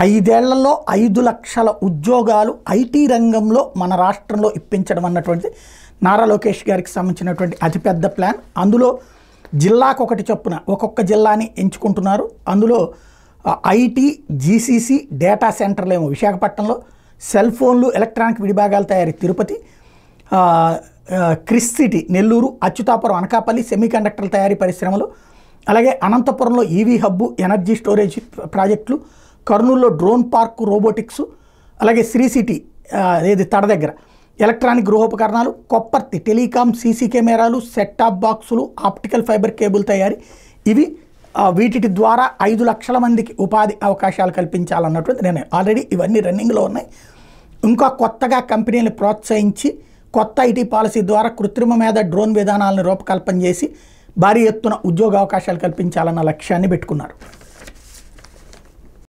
5 ఏళ్లలో 5 లక్షల ఉద్యోగాలు ఐటీ రంగంలో మన రాష్ట్రంలో ఇప్పించడం అన్నటువంటిది నారా లోకేష్ గారికి సంబంధించినటువంటి అతిపెద్ద ప్లాన్. అందులో జిల్లాకు ఒకటి చొప్పున ఒక్కొక్క జిల్లాని ఎంచుకుంటున్నారు. అందులో ఐటీ, జీసీసీ, డేటా సెంటర్లు ఏమో విశాఖపట్నంలో, సెల్ ఫోన్లు, ఎలక్ట్రానిక్ విడిభాగాల తయారీ తిరుపతి, క్రిస్ సిటీ నెల్లూరు, అచ్యుతాపురం అనకాపల్లి సెమీకండక్టర్ల తయారీ పరిశ్రమలు, అలాగే అనంతపురంలో ఈవీ హబ్బు, ఎనర్జీ స్టోరేజ్ ప్రాజెక్టులు, కర్నూలులో డ్రోన్ పార్క్, రోబోటిక్స్, అలాగే శ్రీ సిటీ ఏది తడ దగ్గర ఎలక్ట్రానిక్ గృహోపకరణాలు, కొప్పర్తి టెలికాం, సీసీ కెమెరాలు, సెట్ టాప్ బాక్సులు, ఆప్టికల్ ఫైబర్ కేబుల్ తయారీ. ఇవి వీటి ద్వారా 5 లక్షల మందికి ఉపాధి అవకాశాలు కల్పించాలన్నటువంటి నిర్ణయం. ఆల్రెడీ ఇవన్నీ రన్నింగ్లో ఉన్నాయి. ఇంకా కొత్తగా కంపెనీలను ప్రోత్సహించి కొత్త ఐటీ పాలసీ ద్వారా కృత్రిమ మేధ, డ్రోన్ విధానాలను రూపకల్పన చేసి భారీ ఎత్తున ఉద్యోగ అవకాశాలు కల్పించాలన్న లక్ష్యాన్ని పెట్టుకున్నారు.